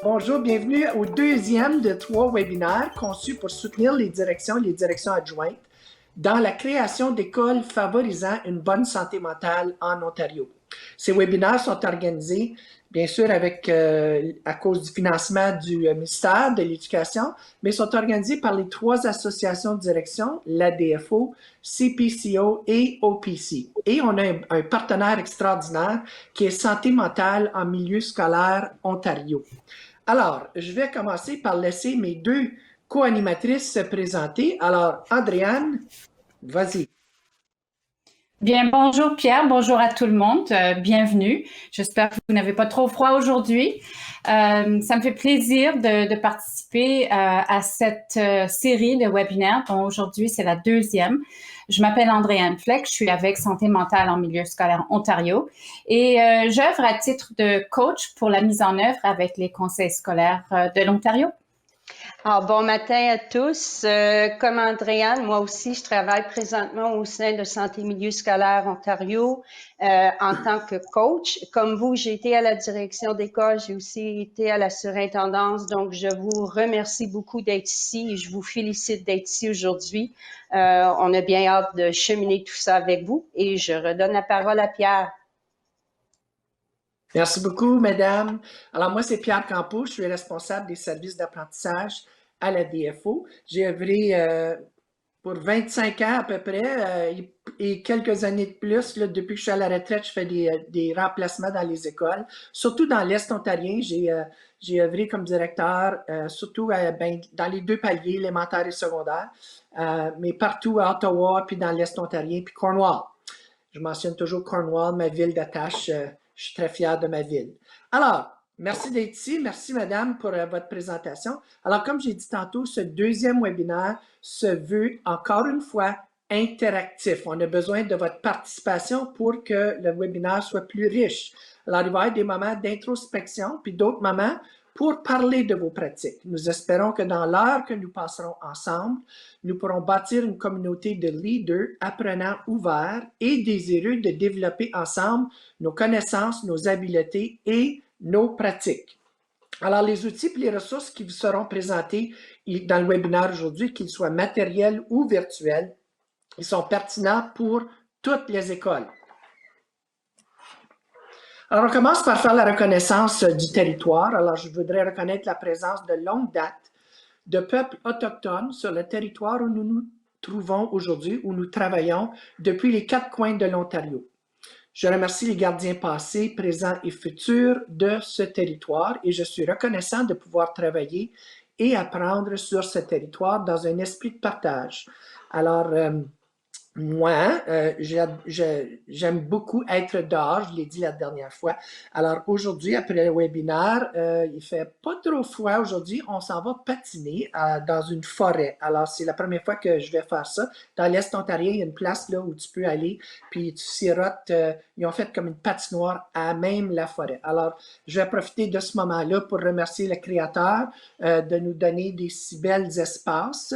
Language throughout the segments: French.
Bonjour, bienvenue au deuxième de 3 webinaires conçus pour soutenir les directions adjointes dans la création d'écoles favorisant une bonne santé mentale en Ontario. Ces webinaires sont organisés, bien sûr, à cause du financement du ministère de l'Éducation, mais sont organisés par les 3 associations de direction, l'ADFO, CPCO et OPC. Et on a un partenaire extraordinaire qui est Santé mentale en milieu scolaire Ontario. Alors, je vais commencer par laisser mes 2 co-animatrices se présenter. Alors, Andréane, vas-y. Bien, bonjour Pierre, bonjour à tout le monde, bienvenue. J'espère que vous n'avez pas trop froid aujourd'hui. Ça me fait plaisir de participer à cette série de webinaires dont aujourd'hui c'est la 2e. Je m'appelle Andréane Fleck, je suis avec Santé mentale en milieu scolaire Ontario et j'œuvre à titre de coach pour la mise en œuvre avec les conseils scolaires de l'Ontario. Alors, bon matin à tous. Comme Andréane, moi aussi, je travaille présentement au sein de Santé Milieu scolaire Ontario en tant que coach. Comme vous, j'ai été à la direction d'école, j'ai aussi été à la surintendance. Donc, je vous remercie beaucoup d'être ici et je vous félicite d'être ici aujourd'hui. On a bien hâte de cheminer tout ça avec vous et je redonne la parole à Pierre. Merci beaucoup, mesdames. Alors, moi, c'est Pierre Campeau, je suis responsable des services d'apprentissage à la DFO. J'ai œuvré pour 25 ans à peu près et quelques années de plus. Là, depuis que je suis à la retraite, je fais des remplacements dans les écoles, surtout dans l'Est ontarien. J'ai œuvré comme directeur, surtout dans les 2 paliers, élémentaire et secondaire, mais partout à Ottawa, puis dans l'Est ontarien, puis Cornwall. Je mentionne toujours Cornwall, ma ville d'attache. Je suis très fier de ma ville. Alors, merci d'être ici. Merci, madame, pour votre présentation. Alors, comme j'ai dit tantôt, ce 2e webinaire se veut, encore une fois, interactif. On a besoin de votre participation pour que le webinaire soit plus riche. Alors, il va y avoir des moments d'introspection, puis d'autres moments pour parler de vos pratiques. Nous espérons que dans l'heure que nous passerons ensemble, nous pourrons bâtir une communauté de leaders, apprenants ouverts et désireux de développer ensemble nos connaissances, nos habiletés et nos pratiques. Alors, les outils et les ressources qui vous seront présentés dans le webinaire aujourd'hui, qu'ils soient matériels ou virtuels, ils sont pertinents pour toutes les écoles. Alors, on commence par faire la reconnaissance du territoire. Alors, je voudrais reconnaître la présence de longue date de peuples autochtones sur le territoire où nous nous trouvons aujourd'hui, où nous travaillons depuis les 4 coins de l'Ontario. Je remercie les gardiens passés, présents et futurs de ce territoire et je suis reconnaissant de pouvoir travailler et apprendre sur ce territoire dans un esprit de partage. Alors, moi, j'aime beaucoup être dehors, je l'ai dit la dernière fois. Alors aujourd'hui, après le webinaire, il fait pas trop froid aujourd'hui, on s'en va patiner dans une forêt. Alors c'est la première fois que je vais faire ça. Dans l'Est ontarien, il y a une place là où tu peux aller, puis tu sirotes, ils ont fait comme une patinoire à même la forêt. Alors je vais profiter de ce moment-là pour remercier le créateur de nous donner des si belles espaces.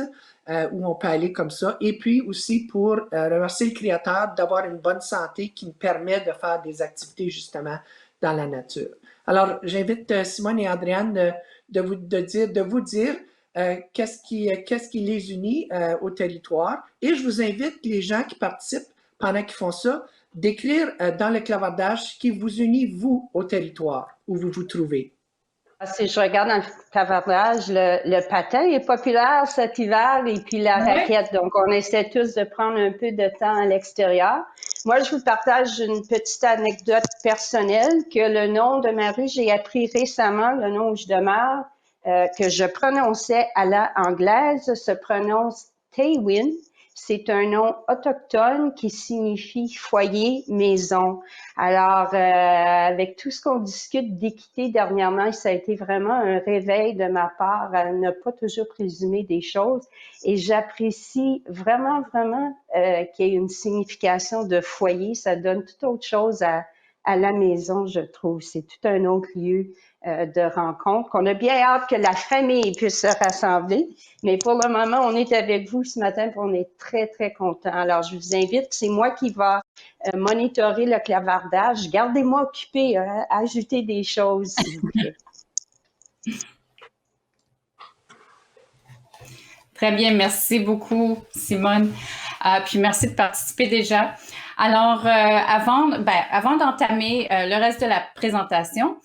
Où on peut aller comme ça. Et puis aussi pour remercier le créateur d'avoir une bonne santé qui nous permet de faire des activités justement dans la nature. Alors, j'invite Simone et Andréane de vous dire qu'est-ce qui les unit au territoire. Et je vous invite, les gens qui participent pendant qu'ils font ça, d'écrire dans le clavardage ce qui vous unit, vous, au territoire où vous vous trouvez. Si je regarde dans le clavardage, le patin est populaire cet hiver et puis la raquette. Donc, on essaie tous de prendre un peu de temps à l'extérieur. Moi, je vous partage une petite anecdote personnelle que le nom de ma rue, j'ai appris récemment, le nom où je demeure, que je prononçais à la anglaise, se prononce Taywin. C'est un nom autochtone qui signifie foyer, maison. Alors, avec tout ce qu'on discute d'équité dernièrement, ça a été vraiment un réveil de ma part à ne pas toujours présumer des choses. Et j'apprécie vraiment, vraiment qu'il y ait une signification de foyer. Ça donne toute autre chose à la maison, je trouve. C'est tout un autre lieu de rencontre, qu'on a bien hâte que la famille puisse se rassembler. Mais pour le moment, on est avec vous ce matin et on est très, très contents. Alors, je vous invite, c'est moi qui va monitorer le clavardage. Gardez-moi occupé, ajoutez des choses, s'il vous plaît. Très bien, merci beaucoup, Simone. Puis merci de participer déjà. Alors, avant d'entamer le reste de la présentation,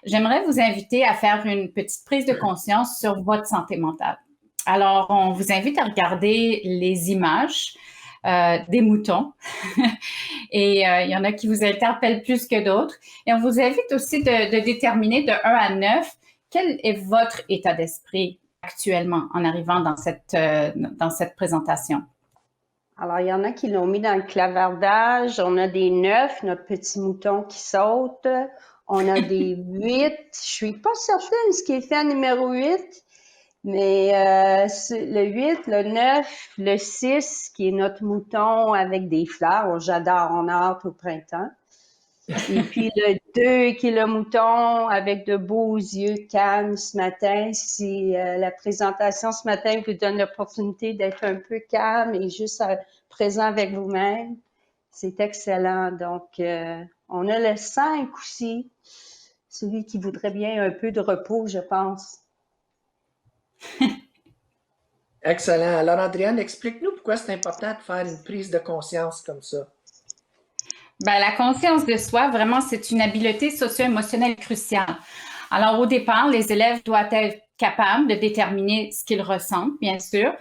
j'aimerais vous inviter à faire une petite prise de conscience sur votre santé mentale. Alors, on vous invite à regarder les images des moutons. Et il y en a qui vous interpellent plus que d'autres. Et on vous invite aussi de déterminer de 1 à 9 quel est votre état d'esprit actuellement en arrivant dans cette présentation. Alors, il y en a qui l'ont mis dans le clavardage. On a des 9, notre petit mouton qui saute. On a des 8. Je suis pas certaine ce qui est fait en numéro 8, mais le 8, le 9, le 6, qui est notre mouton avec des fleurs. J'adore, on a hâte au printemps. Et puis le 2 qui est le mouton avec de beaux yeux calmes ce matin. Si la présentation ce matin vous donne l'opportunité d'être un peu calme et juste présent avec vous-même, c'est excellent. Donc, on a le 5 aussi, celui qui voudrait bien un peu de repos, je pense. Excellent. Alors, Andréane, explique-nous pourquoi c'est important de faire une prise de conscience comme ça. Ben, la conscience de soi, vraiment, c'est une habileté socio-émotionnelle cruciale. Alors, au départ, les élèves doivent être capables de déterminer ce qu'ils ressentent, bien sûr,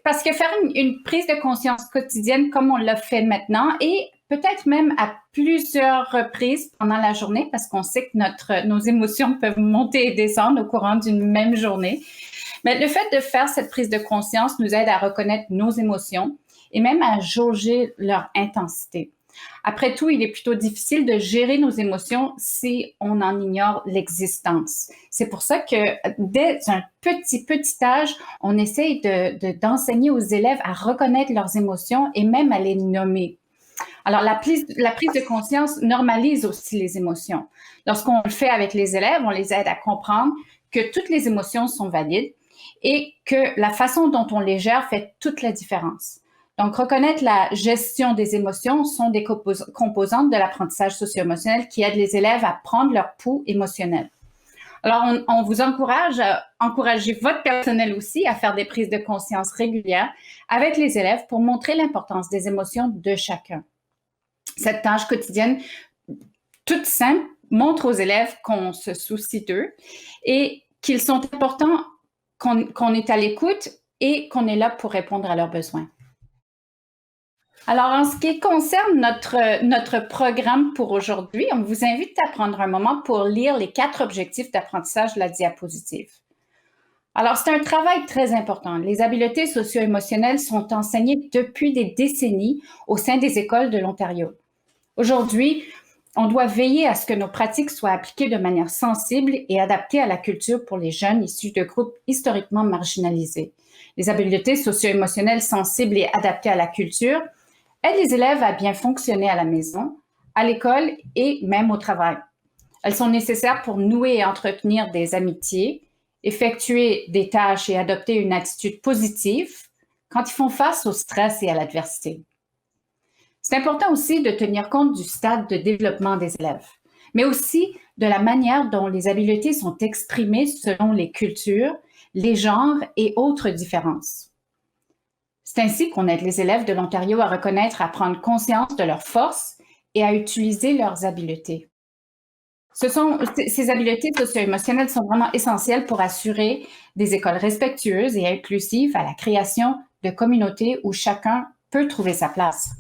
parce que faire une prise de conscience quotidienne comme on l'a fait maintenant et peut-être même à plusieurs reprises pendant la journée, parce qu'on sait que nos émotions peuvent monter et descendre au courant d'une même journée. Mais le fait de faire cette prise de conscience nous aide à reconnaître nos émotions et même à jauger leur intensité. Après tout, il est plutôt difficile de gérer nos émotions si on en ignore l'existence. C'est pour ça que dès un petit âge, on essaye d'enseigner aux élèves à reconnaître leurs émotions et même à les nommer. Alors, la prise de conscience normalise aussi les émotions. Lorsqu'on le fait avec les élèves, on les aide à comprendre que toutes les émotions sont valides et que la façon dont on les gère fait toute la différence. Donc, reconnaître la gestion des émotions sont des composantes de l'apprentissage socio-émotionnel qui aident les élèves à prendre leur pouls émotionnel. Alors, on vous encourage à encourager votre personnel aussi à faire des prises de conscience régulières avec les élèves pour montrer l'importance des émotions de chacun. Cette tâche quotidienne, toute simple, montre aux élèves qu'on se soucie d'eux et qu'ils sont importants, qu'on est à l'écoute et qu'on est là pour répondre à leurs besoins. Alors, en ce qui concerne notre programme pour aujourd'hui, on vous invite à prendre un moment pour lire les 4 objectifs d'apprentissage de la diapositive. Alors, c'est un travail très important. Les habiletés socio-émotionnelles sont enseignées depuis des décennies au sein des écoles de l'Ontario. Aujourd'hui, on doit veiller à ce que nos pratiques soient appliquées de manière sensible et adaptées à la culture pour les jeunes issus de groupes historiquement marginalisés. Les habiletés socio-émotionnelles sensibles et adaptées à la culture aident les élèves à bien fonctionner à la maison, à l'école et même au travail. Elles sont nécessaires pour nouer et entretenir des amitiés, effectuer des tâches et adopter une attitude positive quand ils font face au stress et à l'adversité. C'est important aussi de tenir compte du stade de développement des élèves, mais aussi de la manière dont les habiletés sont exprimées selon les cultures, les genres et autres différences. C'est ainsi qu'on aide les élèves de l'Ontario à reconnaître, à prendre conscience de leurs forces et à utiliser leurs habiletés. Ces habiletés socio-émotionnelles sont vraiment essentielles pour assurer des écoles respectueuses et inclusives à la création de communautés où chacun peut trouver sa place.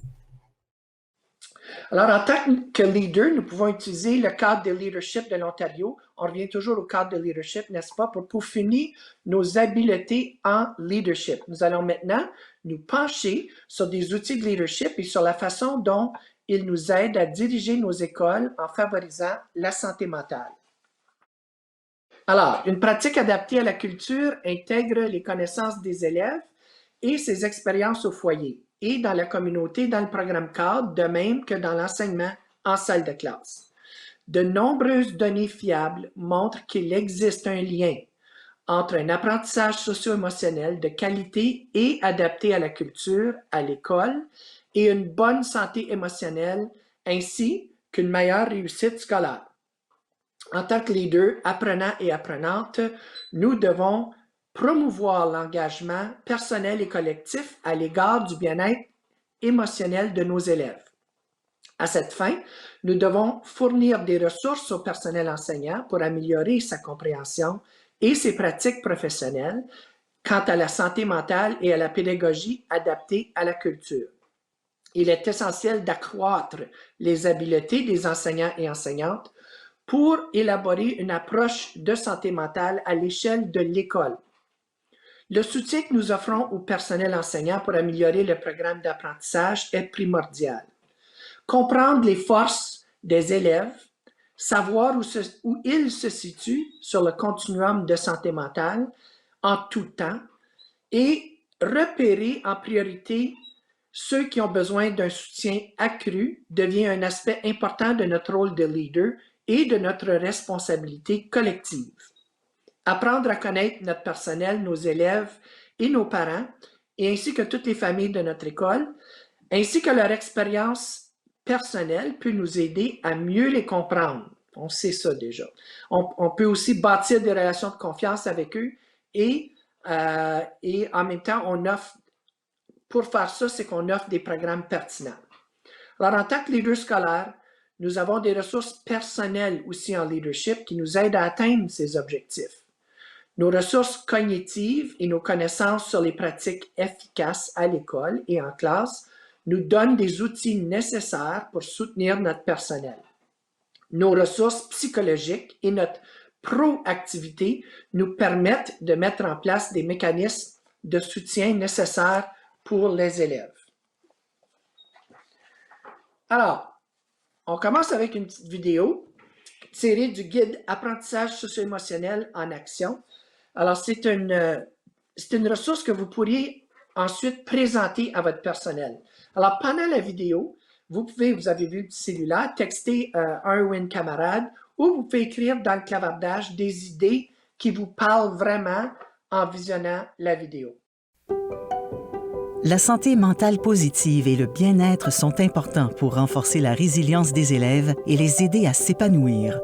Alors, en tant que leader, nous pouvons utiliser le cadre de leadership de l'Ontario. On revient toujours au cadre de leadership, n'est-ce pas, pour peaufiner nos habiletés en leadership. Nous allons maintenant nous pencher sur des outils de leadership et sur la façon dont ils nous aident à diriger nos écoles en favorisant la santé mentale. Alors, une pratique adaptée à la culture intègre les connaissances des élèves et ses expériences au foyer et dans la communauté, dans le programme cadre, de même que dans l'enseignement en salle de classe. De nombreuses données fiables montrent qu'il existe un lien entre un apprentissage socio-émotionnel de qualité et adapté à la culture à l'école et une bonne santé émotionnelle ainsi qu'une meilleure réussite scolaire. En tant que leader, apprenants et apprenantes, nous devons promouvoir l'engagement personnel et collectif à l'égard du bien-être émotionnel de nos élèves. À cette fin, nous devons fournir des ressources au personnel enseignant pour améliorer sa compréhension et ses pratiques professionnelles quant à la santé mentale et à la pédagogie adaptée à la culture. Il est essentiel d'accroître les habiletés des enseignants et enseignantes pour élaborer une approche de santé mentale à l'échelle de l'école. Le soutien que nous offrons au personnel enseignant pour améliorer le programme d'apprentissage est primordial. Comprendre les forces des élèves, savoir où ils se situent sur le continuum de santé mentale en tout temps et repérer en priorité ceux qui ont besoin d'un soutien accru devient un aspect important de notre rôle de leader et de notre responsabilité collective. Apprendre à connaître notre personnel, nos élèves et nos parents, et ainsi que toutes les familles de notre école, ainsi que leur expérience personnelle peut nous aider à mieux les comprendre. On sait ça déjà. On peut aussi bâtir des relations de confiance avec eux et en même temps, on offre, pour faire ça, c'est qu'on offre des programmes pertinents. Alors, en tant que leader scolaire, nous avons des ressources personnelles aussi en leadership qui nous aident à atteindre ces objectifs. Nos ressources cognitives et nos connaissances sur les pratiques efficaces à l'école et en classe nous donnent des outils nécessaires pour soutenir notre personnel. Nos ressources psychologiques et notre proactivité nous permettent de mettre en place des mécanismes de soutien nécessaires pour les élèves. Alors, on commence avec une petite vidéo tirée du guide Apprentissage socio-émotionnel en action. Alors, c'est une ressource que vous pourriez ensuite présenter à votre personnel. Alors, pendant la vidéo, vous avez vu le cellulaire, texter un ou une camarade, ou vous pouvez écrire dans le clavardage des idées qui vous parlent vraiment en visionnant la vidéo. La santé mentale positive et le bien-être sont importants pour renforcer la résilience des élèves et les aider à s'épanouir.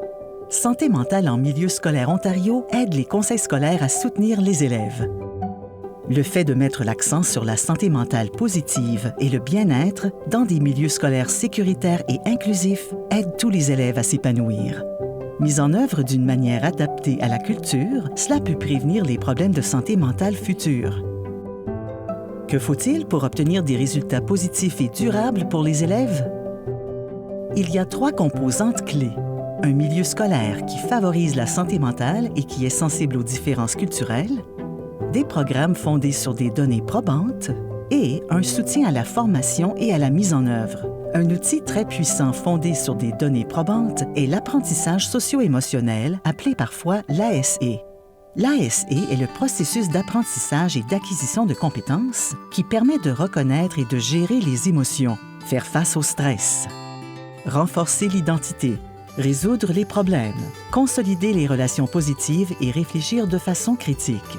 Santé mentale en milieu scolaire Ontario aide les conseils scolaires à soutenir les élèves. Le fait de mettre l'accent sur la santé mentale positive et le bien-être dans des milieux scolaires sécuritaires et inclusifs aide tous les élèves à s'épanouir. Mise en œuvre d'une manière adaptée à la culture, cela peut prévenir les problèmes de santé mentale futurs. Que faut-il pour obtenir des résultats positifs et durables pour les élèves? Il y a 3 composantes clés. Un milieu scolaire qui favorise la santé mentale et qui est sensible aux différences culturelles, des programmes fondés sur des données probantes et un soutien à la formation et à la mise en œuvre. Un outil très puissant fondé sur des données probantes est l'apprentissage socio-émotionnel, appelé parfois l'ASE. L'ASE est le processus d'apprentissage et d'acquisition de compétences qui permet de reconnaître et de gérer les émotions, faire face au stress, renforcer l'identité, résoudre les problèmes, consolider les relations positives et réfléchir de façon critique.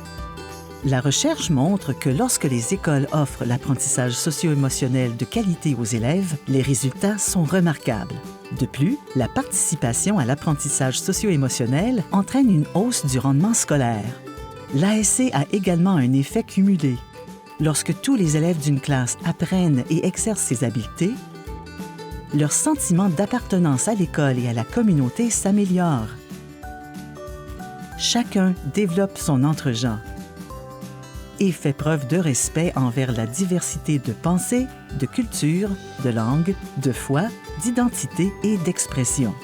La recherche montre que lorsque les écoles offrent l'apprentissage socio-émotionnel de qualité aux élèves, les résultats sont remarquables. De plus, la participation à l'apprentissage socio-émotionnel entraîne une hausse du rendement scolaire. L'ASE a également un effet cumulé. Lorsque tous les élèves d'une classe apprennent et exercent ces habiletés, leur sentiment d'appartenance à l'école et à la communauté s'améliore. Chacun développe son entre-gens et fait preuve de respect envers la diversité de pensée, de culture, de langue, de foi, d'identité et d'expression.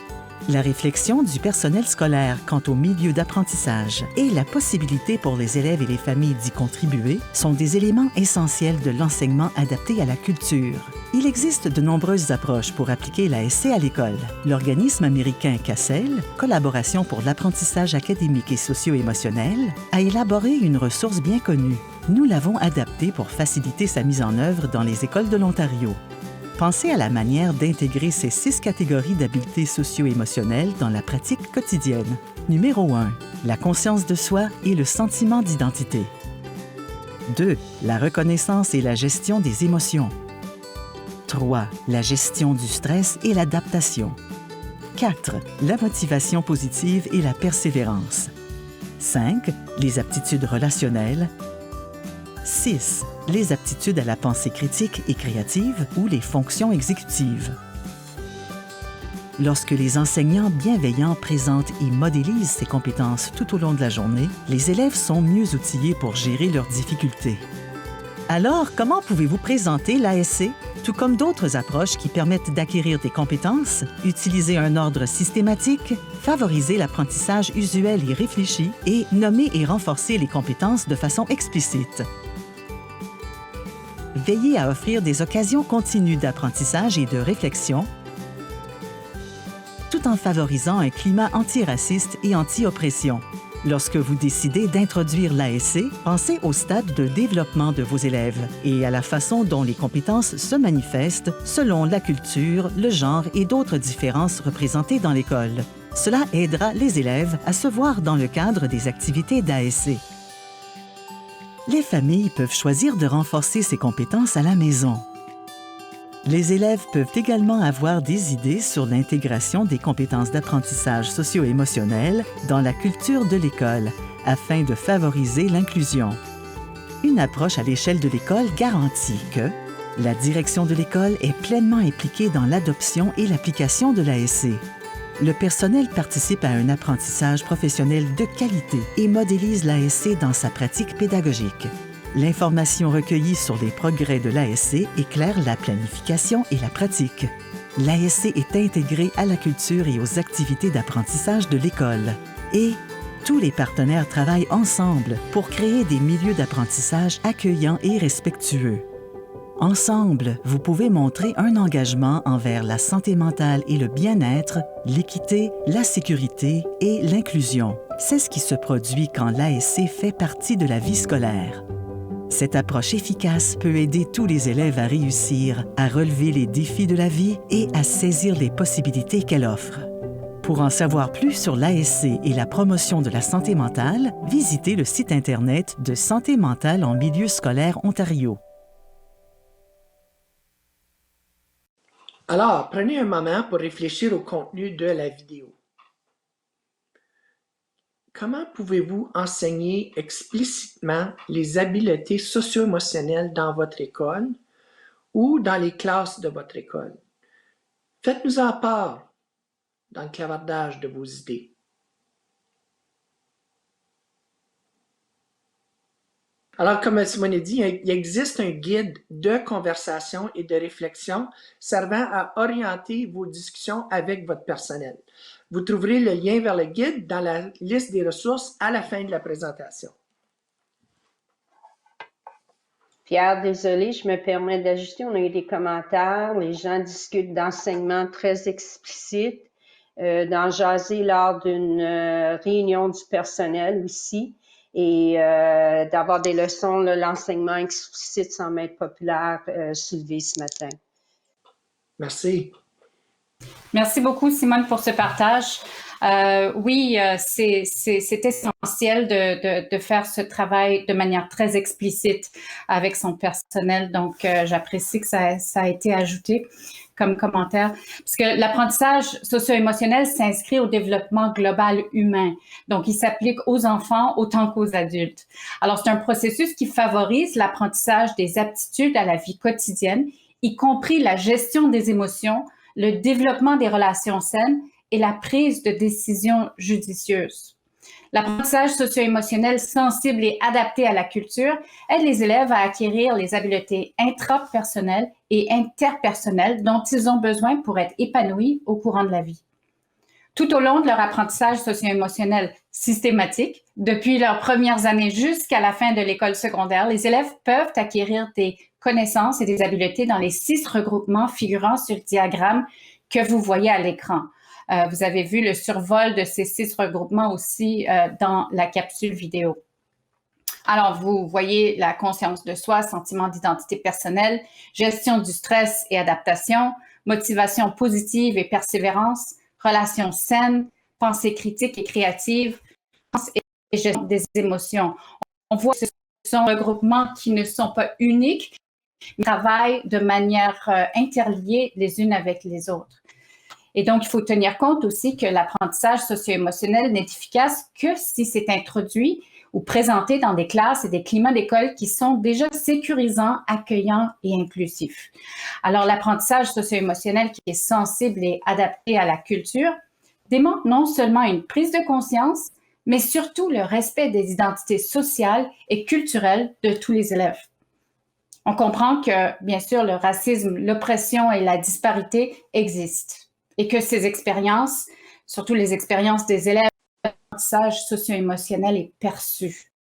La réflexion du personnel scolaire quant au milieu d'apprentissage et la possibilité pour les élèves et les familles d'y contribuer sont des éléments essentiels de l'enseignement adapté à la culture. Il existe de nombreuses approches pour appliquer l'ASE à l'école. L'organisme américain CASEL, Collaboration pour l'apprentissage académique et socio-émotionnel, a élaboré une ressource bien connue. Nous l'avons adaptée pour faciliter sa mise en œuvre dans les écoles de l'Ontario. Pensez à la manière d'intégrer ces 6 catégories d'habiletés socio-émotionnelles dans la pratique quotidienne. Numéro 1. La conscience de soi et le sentiment d'identité. 2. La reconnaissance et la gestion des émotions. 3. La gestion du stress et l'adaptation. 4. La motivation positive et la persévérance. 5. Les aptitudes relationnelles. 6. Les aptitudes à la pensée critique et créative ou les fonctions exécutives. Lorsque les enseignants bienveillants présentent et modélisent ces compétences tout au long de la journée, les élèves sont mieux outillés pour gérer leurs difficultés. Alors, comment pouvez-vous présenter l'ASC? Tout comme d'autres approches qui permettent d'acquérir des compétences, utiliser un ordre systématique, favoriser l'apprentissage usuel et réfléchi et nommer et renforcer les compétences de façon explicite. Veillez à offrir des occasions continues d'apprentissage et de réflexion, tout en favorisant un climat antiraciste et anti-oppression. Lorsque vous décidez d'introduire l'ASC, pensez au stade de développement de vos élèves et à la façon dont les compétences se manifestent selon la culture, le genre et d'autres différences représentées dans l'école. Cela aidera les élèves à se voir dans le cadre des activités d'ASC. Les familles peuvent choisir de renforcer ces compétences à la maison. Les élèves peuvent également avoir des idées sur l'intégration des compétences d'apprentissage socio-émotionnel dans la culture de l'école afin de favoriser l'inclusion. Une approche à l'échelle de l'école garantit que la direction de l'école est pleinement impliquée dans l'adoption et l'application de l'ASC. Le personnel participe à un apprentissage professionnel de qualité et modélise l'ASC dans sa pratique pédagogique. L'information recueillie sur les progrès de l'ASC éclaire la planification et la pratique. L'ASC est intégrée à la culture et aux activités d'apprentissage de l'école. Et tous les partenaires travaillent ensemble pour créer des milieux d'apprentissage accueillants et respectueux. Ensemble, vous pouvez montrer un engagement envers la santé mentale et le bien-être, l'équité, la sécurité et l'inclusion. C'est ce qui se produit quand l'ASC fait partie de la vie scolaire. Cette approche efficace peut aider tous les élèves à réussir, à relever les défis de la vie et à saisir les possibilités qu'elle offre. Pour en savoir plus sur l'ASC et la promotion de la santé mentale, visitez le site Internet de Santé mentale en milieu scolaire Ontario. Alors, prenez un moment pour réfléchir au contenu de la vidéo. Comment pouvez-vous enseigner explicitement les habiletés socio-émotionnelles dans votre école ou dans les classes de votre école? Faites-nous en part dans le clavardage de vos idées. Alors, comme Simone a dit, il existe un guide de conversation et de réflexion servant à orienter vos discussions avec votre personnel. Vous trouverez le lien vers le guide dans la liste des ressources à la fin de la présentation. Pierre, désolé, je me permets d'ajuster. On a eu des commentaires. Les gens discutent d'enseignement très explicite, d'en jaser lors d'une réunion du personnel aussi, et d'avoir des leçons, l'enseignement explicite semble être populaire soulevé ce matin. Merci. Merci beaucoup, Simone, pour ce partage. Oui, c'est essentiel de faire ce travail de manière très explicite avec son personnel. Donc, j'apprécie que ça a été ajouté comme commentaire. Parce que l'apprentissage socio-émotionnel s'inscrit au développement global humain. Donc, il s'applique aux enfants autant qu'aux adultes. Alors, c'est un processus qui favorise l'apprentissage des aptitudes à la vie quotidienne, y compris la gestion des émotions, le développement des relations saines et la prise de décisions judicieuses. L'apprentissage socio-émotionnel sensible et adapté à la culture aide les élèves à acquérir les habiletés intrapersonnelles et interpersonnelles dont ils ont besoin pour être épanouis au courant de la vie. Tout au long de leur apprentissage socio-émotionnel systématique, depuis leurs premières années jusqu'à la fin de l'école secondaire, les élèves peuvent acquérir des connaissances et des habiletés dans les 6 regroupements figurant sur le diagramme que vous voyez à l'écran. Vous avez vu le survol de ces 6 regroupements aussi dans la capsule vidéo. Alors, vous voyez la conscience de soi, sentiment d'identité personnelle, gestion du stress et adaptation, motivation positive et persévérance, relations saines, pensée critique et créative, et gestion des émotions. On voit que ce sont des regroupements qui ne sont pas uniques, mais travaillent de manière interliée les unes avec les autres. Et donc, il faut tenir compte aussi que l'apprentissage socio-émotionnel n'est efficace que si c'est introduit ou présenté dans des classes et des climats d'école qui sont déjà sécurisants, accueillants et inclusifs. Alors, l'apprentissage socio-émotionnel qui est sensible et adapté à la culture démontre non seulement une prise de conscience, mais surtout le respect des identités sociales et culturelles de tous les élèves. On comprend que, bien sûr, le racisme, l'oppression et la disparité existent et que ces expériences, surtout les expériences des élèves, l'apprentissage socio-émotionnel est perçu.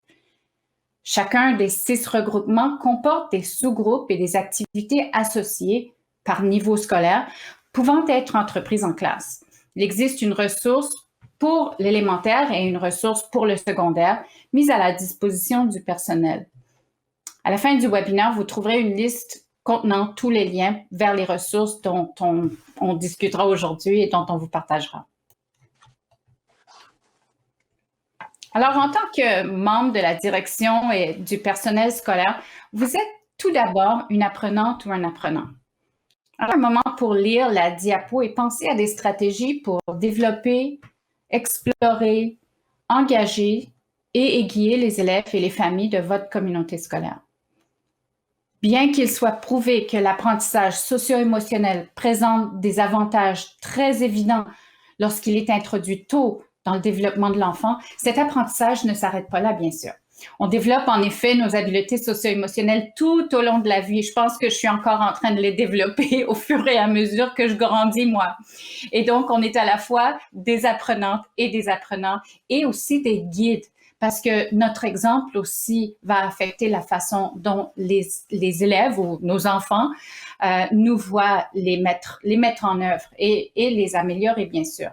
Chacun des 6 regroupements comporte des sous-groupes et des activités associées par niveau scolaire pouvant être entreprises en classe. Il existe une ressource pour l'élémentaire et une ressource pour le secondaire mise à la disposition du personnel. À la fin du webinaire, vous trouverez une liste contenant tous les liens vers les ressources dont on discutera aujourd'hui et dont on vous partagera. Alors, en tant que membre de la direction et du personnel scolaire, vous êtes tout d'abord une apprenante ou un apprenant. Alors, un moment pour lire la diapo et penser à des stratégies pour développer, explorer, engager et aiguiller les élèves et les familles de votre communauté scolaire. Bien qu'il soit prouvé que l'apprentissage socio-émotionnel présente des avantages très évidents lorsqu'il est introduit tôt dans le développement de l'enfant, cet apprentissage ne s'arrête pas là, bien sûr. On développe en effet nos habiletés socio-émotionnelles tout au long de la vie. Je pense que je suis encore en train de les développer au fur et à mesure que je grandis, moi. Et donc, on est à la fois des apprenantes et des apprenants et aussi des guides, parce que notre exemple aussi va affecter la façon dont les élèves ou nos enfants nous voient les mettre en œuvre et les améliorer, bien sûr.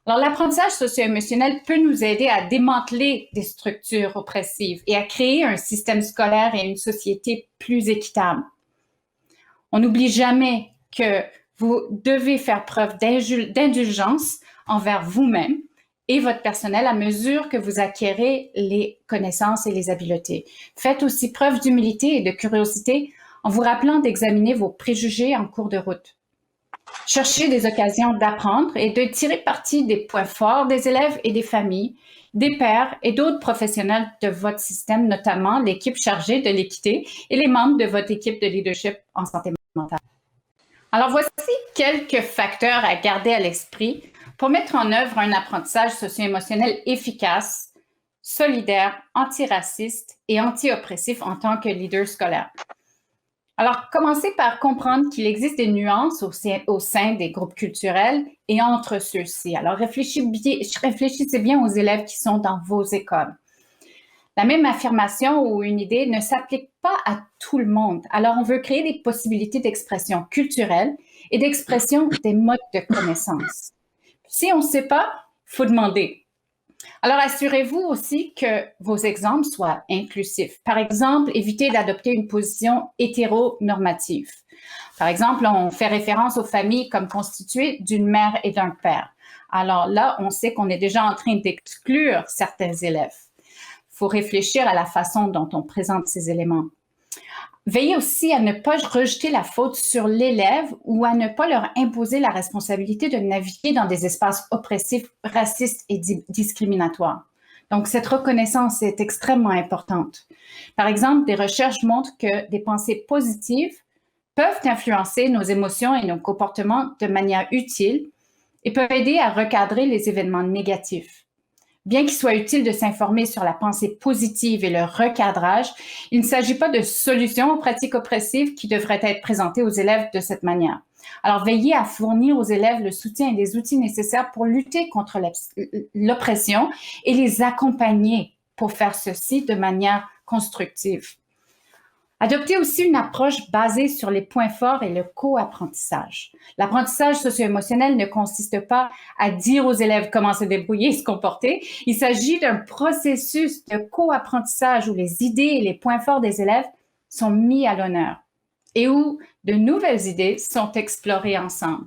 Alors, l'apprentissage socio-émotionnel peut nous aider à démanteler des structures oppressives et à créer un système scolaire et une société plus équitable. On n'oublie jamais que vous devez faire preuve d'indulgence envers vous-même et votre personnel à mesure que vous acquérez les connaissances et les habiletés. Faites aussi preuve d'humilité et de curiosité en vous rappelant d'examiner vos préjugés en cours de route. Cherchez des occasions d'apprendre et de tirer parti des points forts des élèves et des familles, des pairs et d'autres professionnels de votre système, notamment l'équipe chargée de l'équité et les membres de votre équipe de leadership en santé mentale. Alors, voici quelques facteurs à garder à l'esprit pour mettre en œuvre un apprentissage socio-émotionnel efficace, solidaire, antiraciste et anti-oppressif en tant que leader scolaire. Alors, commencez par comprendre qu'il existe des nuances au sein des groupes culturels et entre ceux-ci. Alors, réfléchissez bien aux élèves qui sont dans vos écoles. La même affirmation ou une idée ne s'applique pas à tout le monde. Alors, on veut créer des possibilités d'expression culturelle et d'expression des modes de connaissance. Si on ne sait pas, il faut demander. Alors, assurez-vous aussi que vos exemples soient inclusifs. Par exemple, évitez d'adopter une position hétéronormative. Par exemple, on fait référence aux familles comme constituées d'une mère et d'un père. Alors là, on sait qu'on est déjà en train d'exclure certains élèves. Il faut réfléchir à la façon dont on présente ces éléments. Veillez aussi à ne pas rejeter la faute sur l'élève ou à ne pas leur imposer la responsabilité de naviguer dans des espaces oppressifs, racistes et discriminatoires. Donc, cette reconnaissance est extrêmement importante. Par exemple, des recherches montrent que des pensées positives peuvent influencer nos émotions et nos comportements de manière utile et peuvent aider à recadrer les événements négatifs. Bien qu'il soit utile de s'informer sur la pensée positive et le recadrage, il ne s'agit pas de solutions aux pratiques oppressives qui devraient être présentées aux élèves de cette manière. Alors, veillez à fournir aux élèves le soutien et les outils nécessaires pour lutter contre l'oppression et les accompagner pour faire ceci de manière constructive. Adoptez aussi une approche basée sur les points forts et le co-apprentissage. L'apprentissage socio-émotionnel ne consiste pas à dire aux élèves comment se débrouiller et se comporter. Il s'agit d'un processus de co-apprentissage où les idées et les points forts des élèves sont mis à l'honneur et où de nouvelles idées sont explorées ensemble.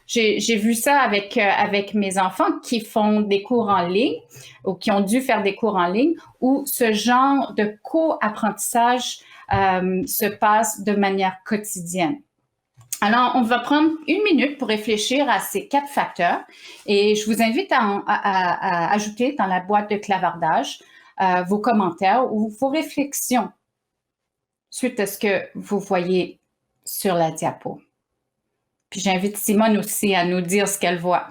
J'ai vu ça avec mes enfants qui font des cours en ligne ou qui ont dû faire des cours en ligne où ce genre de co-apprentissage se passe de manière quotidienne. Alors, on va prendre 1 minute pour réfléchir à ces 4 facteurs et je vous invite à ajouter dans la boîte de clavardage vos commentaires ou vos réflexions suite à ce que vous voyez sur la diapo. Puis j'invite Simone aussi à nous dire ce qu'elle voit.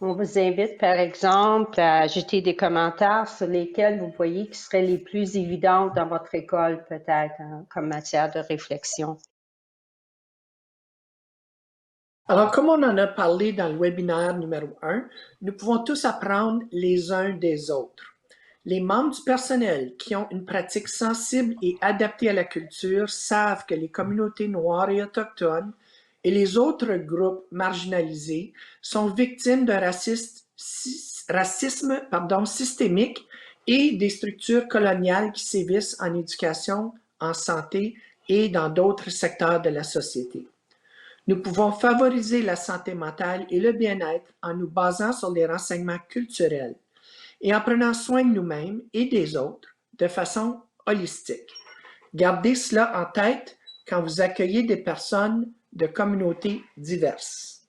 On vous invite, par exemple, à ajouter des commentaires sur lesquels vous voyez qui seraient les plus évidents dans votre école, peut-être, hein, comme matière de réflexion. Alors, comme on en a parlé dans le webinaire numéro 1, nous pouvons tous apprendre les uns des autres. Les membres du personnel qui ont une pratique sensible et adaptée à la culture savent que les communautés noires et autochtones et les autres groupes marginalisés sont victimes d'un racisme systémique et des structures coloniales qui sévissent en éducation, en santé et dans d'autres secteurs de la société. Nous pouvons favoriser la santé mentale et le bien-être en nous basant sur les renseignements culturels et en prenant soin de nous-mêmes et des autres de façon holistique. Gardez cela en tête quand vous accueillez des personnes de communautés diverses.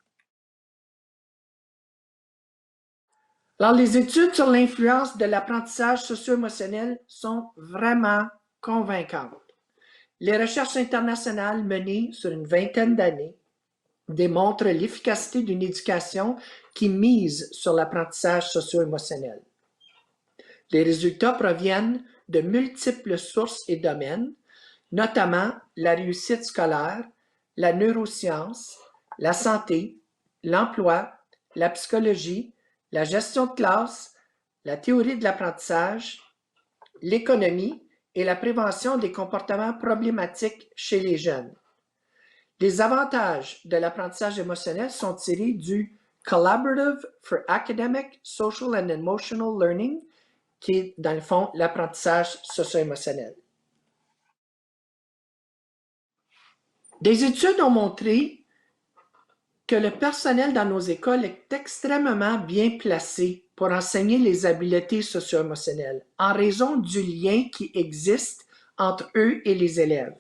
Alors, les études sur l'influence de l'apprentissage socio-émotionnel sont vraiment convaincantes. Les recherches internationales menées sur une vingtaine d'années démontrent l'efficacité d'une éducation qui mise sur l'apprentissage socio-émotionnel. Les résultats proviennent de multiples sources et domaines, notamment la réussite scolaire, la neuroscience, la santé, l'emploi, la psychologie, la gestion de classe, la théorie de l'apprentissage, l'économie et la prévention des comportements problématiques chez les jeunes. Les avantages de l'apprentissage émotionnel sont tirés du Collaborative for Academic, Social and Emotional Learning, qui est, dans le fond, l'apprentissage socio-émotionnel. Des études ont montré que le personnel dans nos écoles est extrêmement bien placé pour enseigner les habiletés socio-émotionnelles en raison du lien qui existe entre eux et les élèves.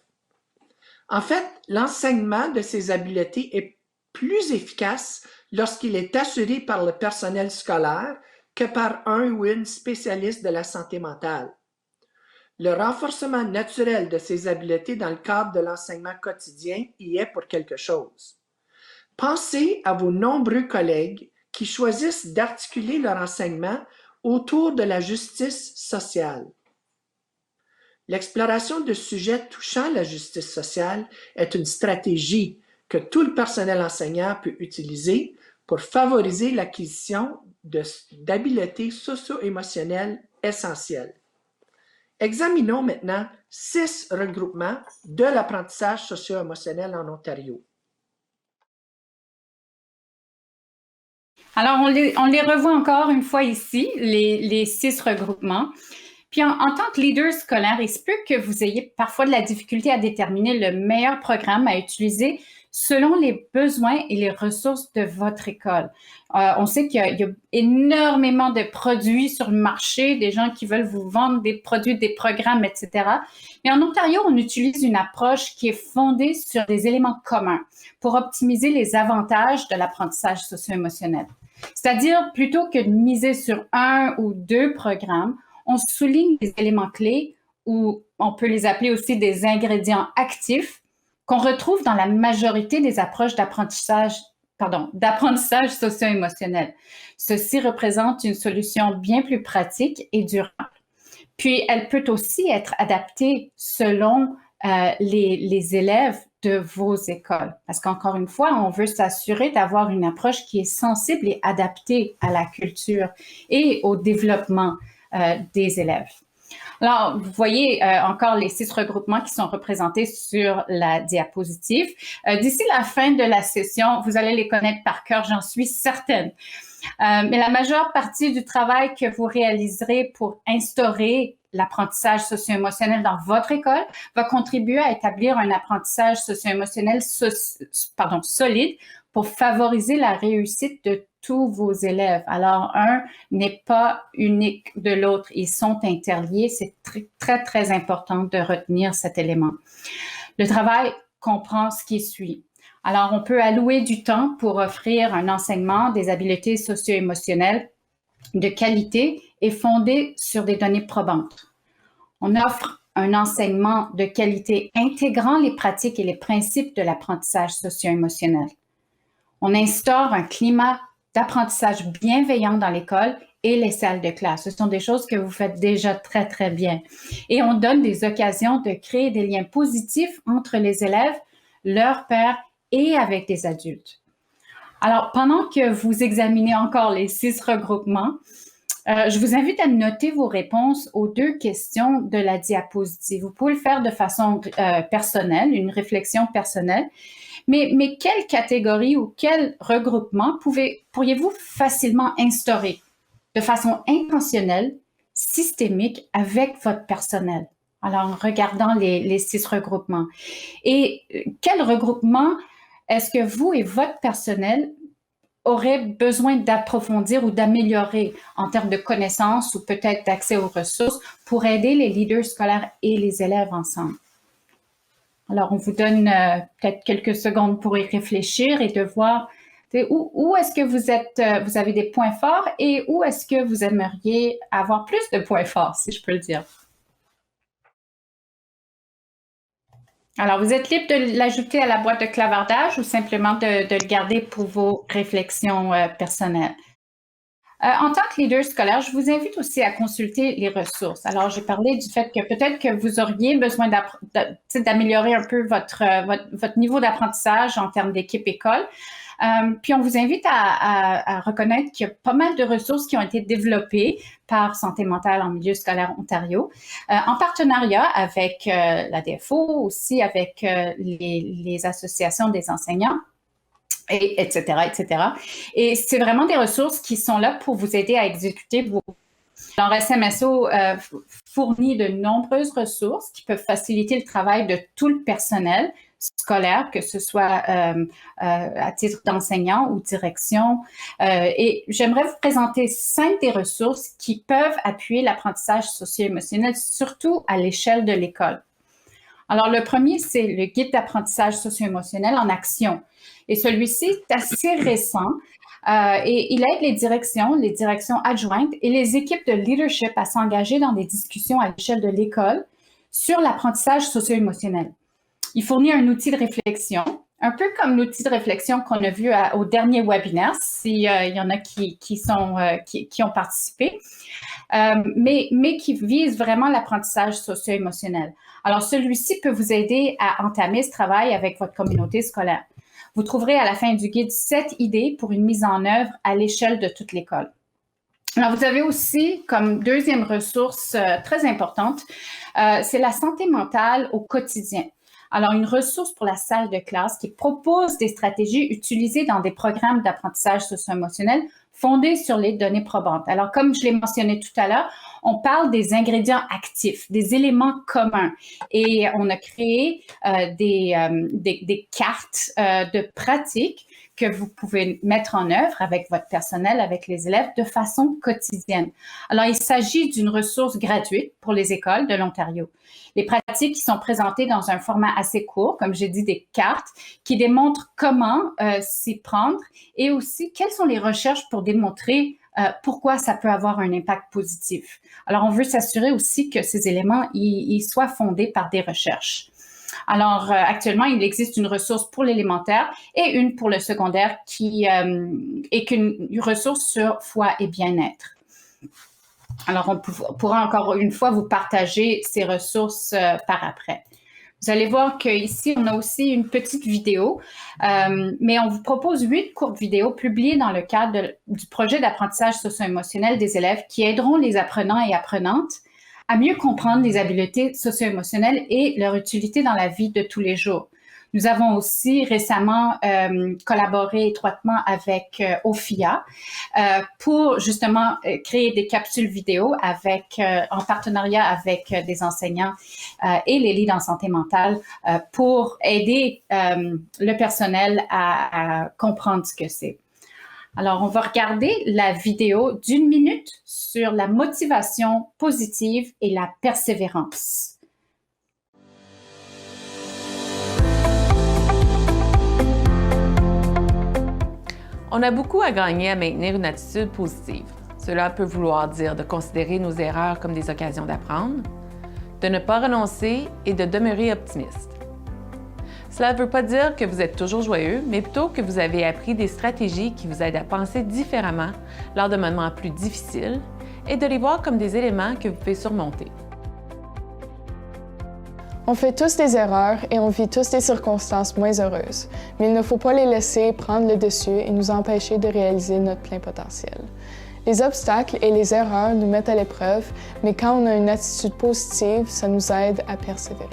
En fait, l'enseignement de ces habiletés est plus efficace lorsqu'il est assuré par le personnel scolaire que par un ou une spécialiste de la santé mentale. Le renforcement naturel de ces habiletés dans le cadre de l'enseignement quotidien y est pour quelque chose. Pensez à vos nombreux collègues qui choisissent d'articuler leur enseignement autour de la justice sociale. L'exploration de sujets touchant la justice sociale est une stratégie que tout le personnel enseignant peut utiliser pour favoriser l'acquisition d'habiletés socio-émotionnelles essentielles. Examinons maintenant 6 regroupements de l'apprentissage socio-émotionnel en Ontario. Alors, on les revoit encore une fois ici, les 6 regroupements. Puis, en tant que leader scolaire, il se peut que vous ayez parfois de la difficulté à déterminer le meilleur programme à utiliser selon les besoins et les ressources de votre école. On sait qu'il y a énormément de produits sur le marché, des gens qui veulent vous vendre des produits, des programmes, etc. Mais en Ontario, on utilise une approche qui est fondée sur des éléments communs pour optimiser les avantages de l'apprentissage socio-émotionnel. C'est-à-dire, plutôt que de miser sur 1 ou 2 programmes, on souligne les éléments clés ou on peut les appeler aussi des ingrédients actifs qu'on retrouve dans la majorité des approches d'apprentissage socio-émotionnel. Ceci représente une solution bien plus pratique et durable. Puis, elle peut aussi être adaptée selon les élèves de vos écoles. Parce qu'encore une fois, on veut s'assurer d'avoir une approche qui est sensible et adaptée à la culture et au développement des élèves. Alors, vous voyez encore les 6 regroupements qui sont représentés sur la diapositive. D'ici la fin de la session, vous allez les connaître par cœur, j'en suis certaine. Mais la majeure partie du travail que vous réaliserez pour instaurer l'apprentissage socio-émotionnel dans votre école va contribuer à établir un apprentissage socio-émotionnel solide pour favoriser la réussite de tous vos élèves. Alors, un n'est pas unique de l'autre, ils sont interliés. C'est très, très, très important de retenir cet élément. Le travail comprend ce qui suit. Alors, on peut allouer du temps pour offrir un enseignement des habiletés socio-émotionnelles de qualité et fondé sur des données probantes. On offre un enseignement de qualité intégrant les pratiques et les principes de l'apprentissage socio-émotionnel. On instaure un climat d'apprentissage bienveillant dans l'école et les salles de classe. Ce sont des choses que vous faites déjà très, très bien. Et on donne des occasions de créer des liens positifs entre les élèves, leurs pairs et avec des adultes. Alors, pendant que vous examinez encore les 6 regroupements, je vous invite à noter vos réponses aux 2 questions de la diapositive. Vous pouvez le faire de façon personnelle, une réflexion personnelle, mais quelle catégorie ou quel regroupement pourriez-vous facilement instaurer de façon intentionnelle, systémique avec votre personnel? Alors, en regardant les 6 regroupements. Et quel regroupement est-ce que vous et votre personnel auraient besoin d'approfondir ou d'améliorer en termes de connaissances ou peut-être d'accès aux ressources pour aider les leaders scolaires et les élèves ensemble? Alors, on vous donne peut-être quelques secondes pour y réfléchir et de voir où est-ce que vous avez des points forts et où est-ce que vous aimeriez avoir plus de points forts, si je peux le dire. Alors, vous êtes libre de l'ajouter à la boîte de clavardage ou simplement de le garder pour vos réflexions personnelles. En tant que leader scolaire, je vous invite aussi à consulter les ressources. Alors, j'ai parlé du fait que peut-être que vous auriez besoin d'améliorer un peu votre niveau d'apprentissage en termes d'équipe école. Puis, on vous invite à reconnaître qu'il y a pas mal de ressources qui ont été développées par Santé mentale en milieu scolaire Ontario, en partenariat avec la DFO, aussi avec les associations des enseignants, etc., etc. Et c'est vraiment des ressources qui sont là pour vous aider à exécuter vos... Alors, SMSO fournit de nombreuses ressources qui peuvent faciliter le travail de tout le personnel scolaire, que ce soit à titre d'enseignant ou direction. Et j'aimerais vous présenter 5 des ressources qui peuvent appuyer l'apprentissage socio-émotionnel, surtout à l'échelle de l'école. Alors, le premier, c'est le guide d'apprentissage socio-émotionnel en action. Et celui-ci est assez récent et il aide les directions adjointes et les équipes de leadership à s'engager dans des discussions à l'échelle de l'école sur l'apprentissage socio-émotionnel. Il fournit un outil de réflexion, un peu comme l'outil de réflexion qu'on a vu au dernier webinaire, s'il y en a qui ont participé, mais qui vise vraiment l'apprentissage socio-émotionnel. Alors, celui-ci peut vous aider à entamer ce travail avec votre communauté scolaire. Vous trouverez à la fin du guide 7 idées pour une mise en œuvre à l'échelle de toute l'école. Alors, vous avez aussi, comme deuxième ressource très importante, c'est la santé mentale au quotidien. Alors, une ressource pour la salle de classe qui propose des stratégies utilisées dans des programmes d'apprentissage socio-émotionnel fondés sur les données probantes. Alors, comme je l'ai mentionné tout à l'heure, on parle des ingrédients actifs, des éléments communs. Et on a créé des cartes de pratique que vous pouvez mettre en œuvre avec votre personnel, avec les élèves, de façon quotidienne. Alors, il s'agit d'une ressource gratuite pour les écoles de l'Ontario. Les pratiques qui sont présentées dans un format assez court, comme j'ai dit, des cartes, qui démontrent comment s'y prendre et aussi quelles sont les recherches pour démontrer pourquoi ça peut avoir un impact positif. Alors, on veut s'assurer aussi que ces éléments ils soient fondés par des recherches. Alors, actuellement, il existe une ressource pour l'élémentaire et une pour le secondaire qui est une ressource sur foi et bien-être. Alors, on pourra encore une fois vous partager ces ressources par après. Vous allez voir qu'ici, on a aussi une petite vidéo, mais on vous propose 8 courtes vidéos publiées dans le cadre du projet d'apprentissage socio-émotionnel des élèves qui aideront les apprenants et apprenantes à mieux comprendre les habiletés socio-émotionnelles et leur utilité dans la vie de tous les jours. Nous avons aussi récemment collaboré étroitement avec OFIA pour justement créer des capsules vidéo en partenariat avec des enseignants et les leads en santé mentale pour aider le personnel à comprendre ce que c'est. Alors, on va regarder la vidéo d'1 minute sur la motivation positive et la persévérance. On a beaucoup à gagner à maintenir une attitude positive. Cela peut vouloir dire de considérer nos erreurs comme des occasions d'apprendre, de ne pas renoncer et de demeurer optimiste. Cela ne veut pas dire que vous êtes toujours joyeux, mais plutôt que vous avez appris des stratégies qui vous aident à penser différemment lors de moments plus difficiles et de les voir comme des éléments que vous pouvez surmonter. On fait tous des erreurs et on vit tous des circonstances moins heureuses, mais il ne faut pas les laisser prendre le dessus et nous empêcher de réaliser notre plein potentiel. Les obstacles et les erreurs nous mettent à l'épreuve, mais quand on a une attitude positive, ça nous aide à persévérer.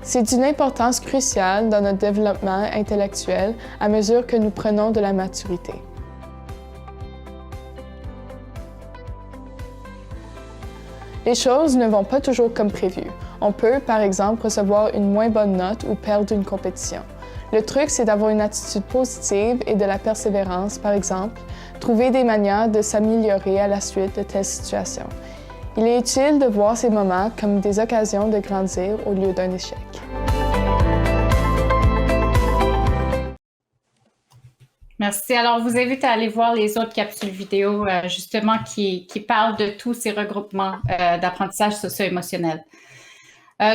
C'est d'une importance cruciale dans notre développement intellectuel à mesure que nous prenons de la maturité. Les choses ne vont pas toujours comme prévu. On peut, par exemple, recevoir une moins bonne note ou perdre une compétition. Le truc, c'est d'avoir une attitude positive et de la persévérance, par exemple, trouver des manières de s'améliorer à la suite de telles situations. Il est utile de voir ces moments comme des occasions de grandir au lieu d'un échec. Merci. Alors, je vous invite à aller voir les autres capsules vidéo, justement, qui parlent de tous ces regroupements d'apprentissage socio-émotionnel.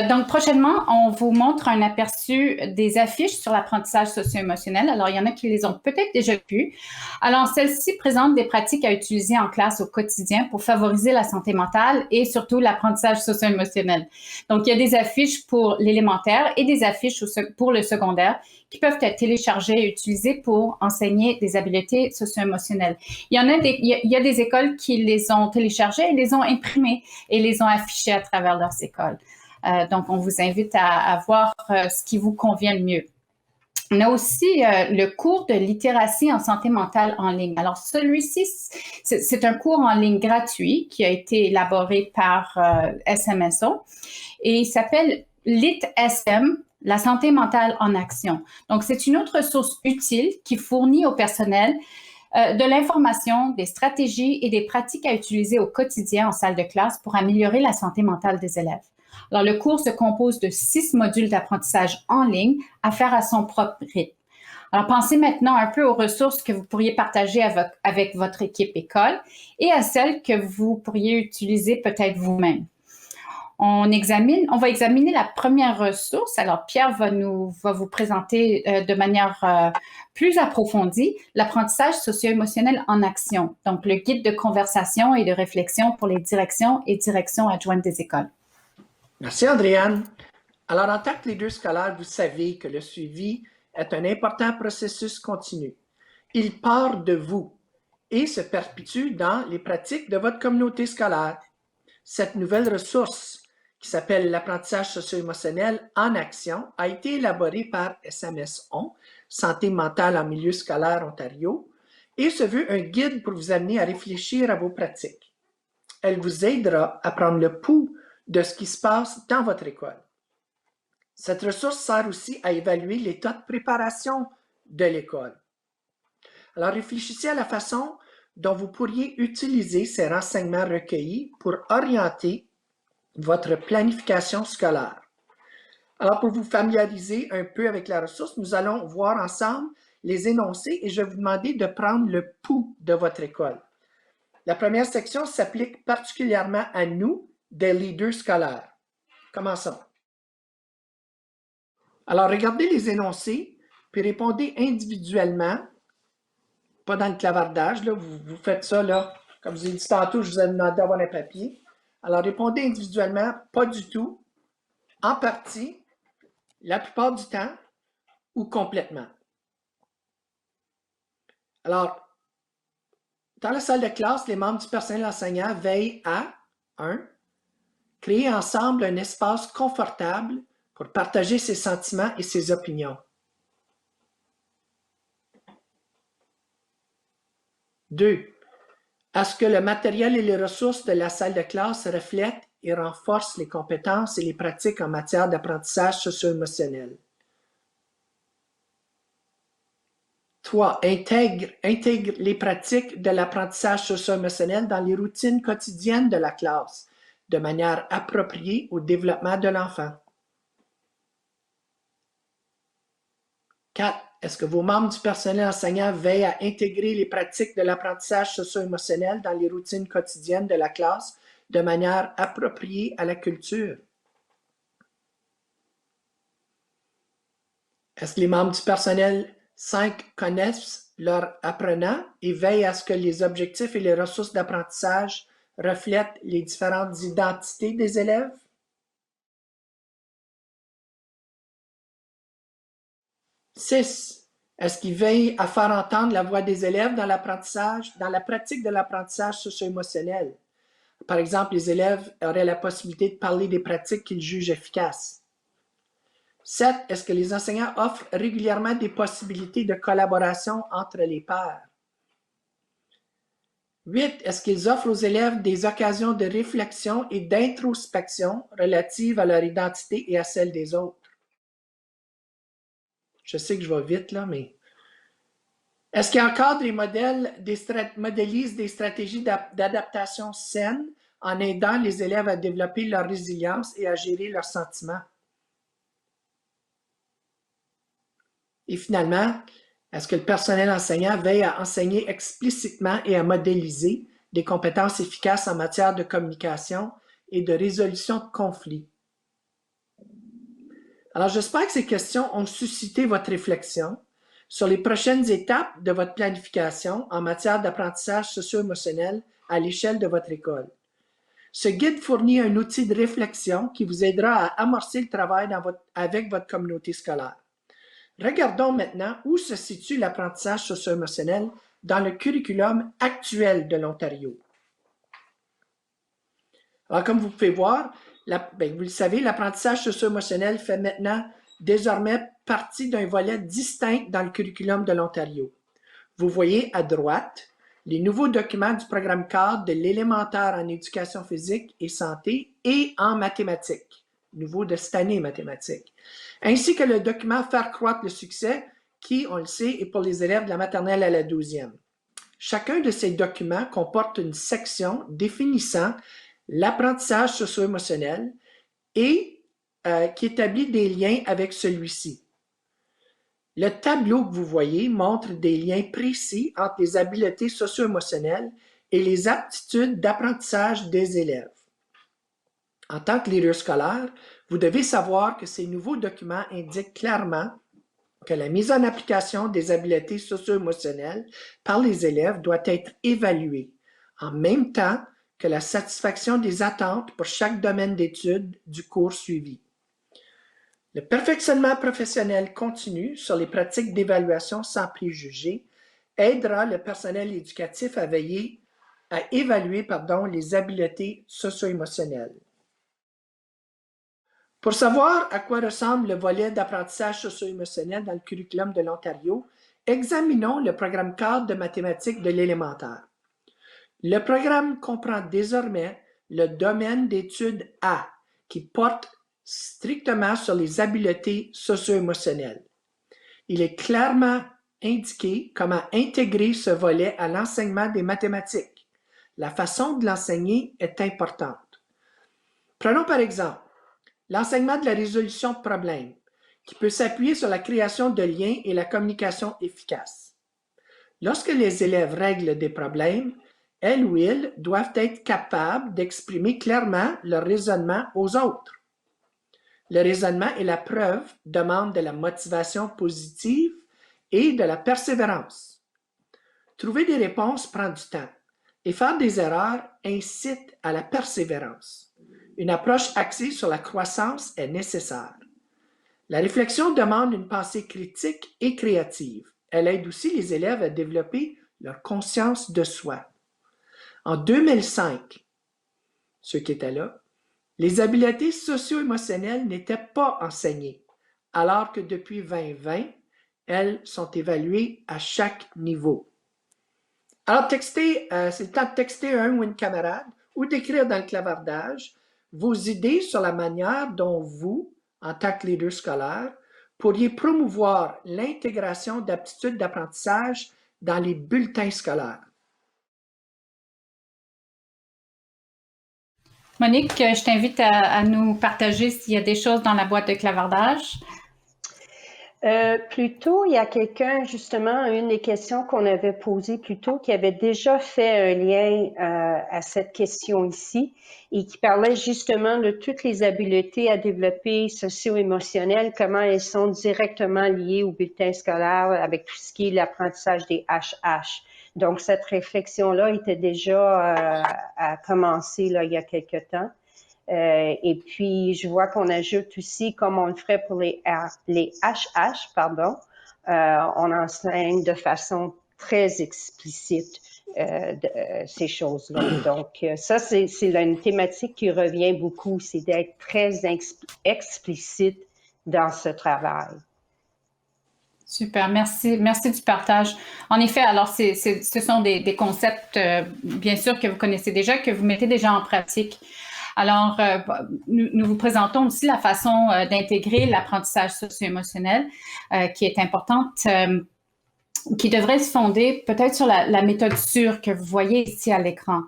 Donc, prochainement, on vous montre un aperçu des affiches sur l'apprentissage socio-émotionnel. Alors, il y en a qui les ont peut-être déjà vues. Alors, celles-ci présentent des pratiques à utiliser en classe au quotidien pour favoriser la santé mentale et surtout l'apprentissage socio-émotionnel. Donc, il y a des affiches pour l'élémentaire et des affiches pour le secondaire qui peuvent être téléchargées et utilisées pour enseigner des habiletés socio-émotionnelles. Il y a des écoles qui les ont téléchargées et les ont imprimées et les ont affichées à travers leurs écoles. Donc, on vous invite à voir ce qui vous convient le mieux. On a aussi le cours de littératie en santé mentale en ligne. Alors, celui-ci, c'est un cours en ligne gratuit qui a été élaboré par SMSO et il s'appelle LitSM, la santé mentale en action. Donc, c'est une autre ressource utile qui fournit au personnel de l'information, des stratégies et des pratiques à utiliser au quotidien en salle de classe pour améliorer la santé mentale des élèves. Alors, le cours se compose de 6 modules d'apprentissage en ligne à faire à son propre rythme. Alors, pensez maintenant un peu aux ressources que vous pourriez partager avec votre équipe école et à celles que vous pourriez utiliser peut-être vous-même. On va examiner la première ressource. Alors, Pierre va vous présenter de manière plus approfondie l'apprentissage socio-émotionnel en action, donc le guide de conversation et de réflexion pour les directions et directions adjointes des écoles. Merci, Andréane. Alors, en tant que leader scolaire, vous savez que le suivi est un important processus continu. Il part de vous et se perpétue dans les pratiques de votre communauté scolaire. Cette nouvelle ressource, qui s'appelle l'apprentissage socio-émotionnel en action, a été élaborée par SMSO, Santé mentale en milieu scolaire Ontario, et se veut un guide pour vous amener à réfléchir à vos pratiques. Elle vous aidera à prendre le pouls de ce qui se passe dans votre école. Cette ressource sert aussi à évaluer l'état de préparation de l'école. Alors, réfléchissez à la façon dont vous pourriez utiliser ces renseignements recueillis pour orienter votre planification scolaire. Alors, pour vous familiariser un peu avec la ressource, nous allons voir ensemble les énoncés et je vais vous demander de prendre le pouls de votre école. La première section s'applique particulièrement à nous, des leaders scolaires. Commençons. Alors, regardez les énoncés, puis répondez individuellement, pas dans le clavardage, là, vous faites ça, là, comme je vous ai dit tantôt, je vous ai demandé d'avoir un papier. Alors, répondez individuellement, pas du tout, en partie, la plupart du temps, ou complètement. Alors, dans la salle de classe, les membres du personnel enseignant veillent à 1. Créer ensemble un espace confortable pour partager ses sentiments et ses opinions. 2. À ce que le matériel et les ressources de la salle de classe reflètent et renforcent les compétences et les pratiques en matière d'apprentissage socio-émotionnel. 3. Intègre les pratiques de l'apprentissage socio-émotionnel dans les routines quotidiennes de la classe, de manière appropriée au développement de l'enfant. 4. est-ce que vos membres du personnel enseignant veillent à intégrer les pratiques de l'apprentissage socio-émotionnel dans les routines quotidiennes de la classe de manière appropriée à la culture? Est-ce que les membres du personnel 5 connaissent leurs apprenants et veillent à ce que les objectifs et les ressources d'apprentissage reflètent les différentes identités des élèves? Six, est-ce qu'ils veillent à faire entendre la voix des élèves dans l'apprentissage, dans la pratique de l'apprentissage socio-émotionnel? Par exemple, les élèves auraient la possibilité de parler des pratiques qu'ils jugent efficaces. 7. Est-ce que les enseignants offrent régulièrement des possibilités de collaboration entre les pairs? 8. Est-ce qu'ils offrent aux élèves des occasions de réflexion et d'introspection relatives à leur identité et à celle des autres? Je sais que je vais vite là, mais... Est-ce qu'ils encadrent et modélisent des stratégies d'adaptation saines en aidant les élèves à développer leur résilience et à gérer leurs sentiments? Et finalement, est-ce que le personnel enseignant veille à enseigner explicitement et à modéliser des compétences efficaces en matière de communication et de résolution de conflits? Alors, j'espère que ces questions ont suscité votre réflexion sur les prochaines étapes de votre planification en matière d'apprentissage socio-émotionnel à l'échelle de votre école. Ce guide fournit un outil de réflexion qui vous aidera à amorcer le travail avec votre communauté scolaire. Regardons maintenant où se situe l'apprentissage socio-émotionnel dans le curriculum actuel de l'Ontario. Alors, comme vous pouvez voir, vous le savez, l'apprentissage socio-émotionnel fait maintenant désormais partie d'un volet distinct dans le curriculum de l'Ontario. Vous voyez à droite les nouveaux documents du programme cadre de l'élémentaire en éducation physique et santé et en mathématiques, nouveau de cette année mathématiques, ainsi que le document Faire croître le succès qui, on le sait, est pour les élèves de la maternelle à la 12e. Chacun de ces documents comporte une section définissant l'apprentissage socio-émotionnel et qui établit des liens avec celui-ci. Le tableau que vous voyez montre des liens précis entre les habiletés socio-émotionnelles et les aptitudes d'apprentissage des élèves. En tant que leader scolaire, vous devez savoir que ces nouveaux documents indiquent clairement que la mise en application des habiletés socio-émotionnelles par les élèves doit être évaluée, en même temps que la satisfaction des attentes pour chaque domaine d'études du cours suivi. Le perfectionnement professionnel continu sur les pratiques d'évaluation sans préjugés aidera le personnel éducatif à évaluer les habiletés socio-émotionnelles. Pour savoir à quoi ressemble le volet d'apprentissage socio-émotionnel dans le curriculum de l'Ontario, examinons le programme cadre de mathématiques de l'élémentaire. Le programme comprend désormais le domaine d'études A, qui porte strictement sur les habiletés socio-émotionnelles. Il est clairement indiqué comment intégrer ce volet à l'enseignement des mathématiques. La façon de l'enseigner est importante. Prenons par exemple l'enseignement de la résolution de problèmes, qui peut s'appuyer sur la création de liens et la communication efficace. Lorsque les élèves règlent des problèmes, elles ou ils doivent être capables d'exprimer clairement leur raisonnement aux autres. Le raisonnement et la preuve demandent de la motivation positive et de la persévérance. Trouver des réponses prend du temps et faire des erreurs incite à la persévérance. Une approche axée sur la croissance est nécessaire. La réflexion demande une pensée critique et créative. Elle aide aussi les élèves à développer leur conscience de soi. En 2005, ceux qui étaient là, les habiletés socio-émotionnelles n'étaient pas enseignées, alors que depuis 2020, elles sont évaluées à chaque niveau. Alors, c'est le temps de texter un ou une camarade ou d'écrire dans le clavardage vos idées sur la manière dont vous, en tant que leader scolaire, pourriez promouvoir l'intégration d'aptitudes d'apprentissage dans les bulletins scolaires. Monique, je t'invite à nous partager s'il y a des choses dans la boîte de clavardage. Plutôt, il y a quelqu'un, justement, une des questions qu'on avait posées plus tôt, qui avait déjà fait un lien à cette question ici et qui parlait justement de toutes les habiletés à développer socio-émotionnelles, comment elles sont directement liées au bulletin scolaire avec tout ce qui est l'apprentissage des HH. Donc, cette réflexion-là était déjà à commencer là, il y a quelque temps. Et puis, je vois qu'on ajoute aussi, comme on le ferait pour les HH, pardon, on enseigne de façon très explicite ces choses-là. Donc, ça, c'est une thématique qui revient beaucoup, c'est d'être très explicite dans ce travail. Super, merci. Merci du partage. En effet, alors, ce sont des concepts, bien sûr, que vous connaissez déjà, que vous mettez déjà en pratique. Alors, nous vous présentons aussi la façon d'intégrer l'apprentissage socio-émotionnel qui est importante, qui devrait se fonder peut-être sur la méthode SUR que vous voyez ici à l'écran.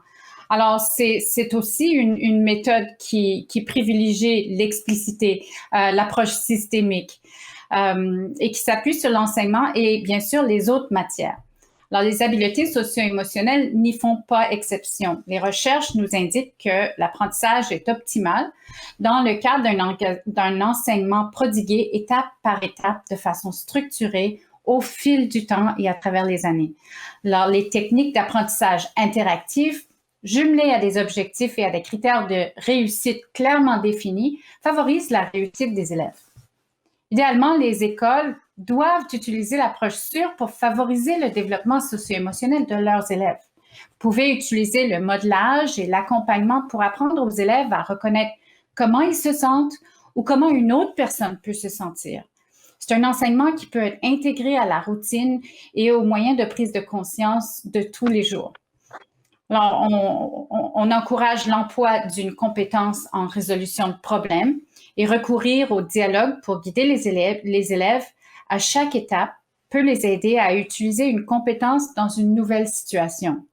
Alors, c'est aussi une méthode qui privilégie l'explicité, l'approche systémique et qui s'appuie sur l'enseignement et bien sûr les autres matières. Alors, les habiletés socio-émotionnelles n'y font pas exception. Les recherches nous indiquent que l'apprentissage est optimal dans le cadre d'un enseignement prodigué étape par étape de façon structurée au fil du temps et à travers les années. Alors, les techniques d'apprentissage interactif, jumelées à des objectifs et à des critères de réussite clairement définis, favorisent la réussite des élèves. Idéalement, les écoles doivent utiliser l'approche SUR pour favoriser le développement socio-émotionnel de leurs élèves. Vous pouvez utiliser le modelage et l'accompagnement pour apprendre aux élèves à reconnaître comment ils se sentent ou comment une autre personne peut se sentir. C'est un enseignement qui peut être intégré à la routine et aux moyens de prise de conscience de tous les jours. Alors, on encourage l'emploi d'une compétence en résolution de problèmes et recourir au dialogue pour guider les élèves à chaque étape peut les aider à utiliser une compétence dans une nouvelle situation.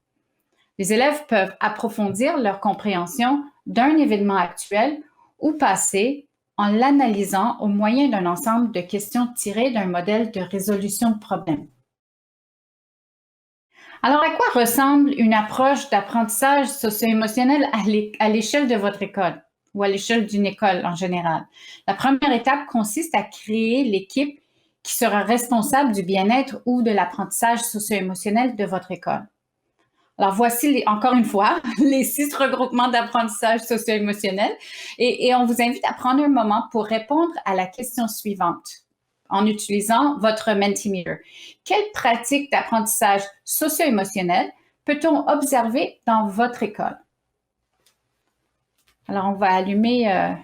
Les élèves peuvent approfondir leur compréhension d'un événement actuel ou passé en l'analysant au moyen d'un ensemble de questions tirées d'un modèle de résolution de problèmes. Alors, à quoi ressemble une approche d'apprentissage socio-émotionnel à l'échelle de votre école ou à l'échelle d'une école en général? La première étape consiste à créer l'équipe qui sera responsable du bien-être ou de l'apprentissage socio-émotionnel de votre école. Alors, voici encore une fois les 6 regroupements d'apprentissage socio-émotionnel et on vous invite à prendre un moment pour répondre à la question suivante en utilisant votre Mentimeter. Quelle pratique d'apprentissage socio-émotionnel peut-on observer dans votre école? Alors, on va allumer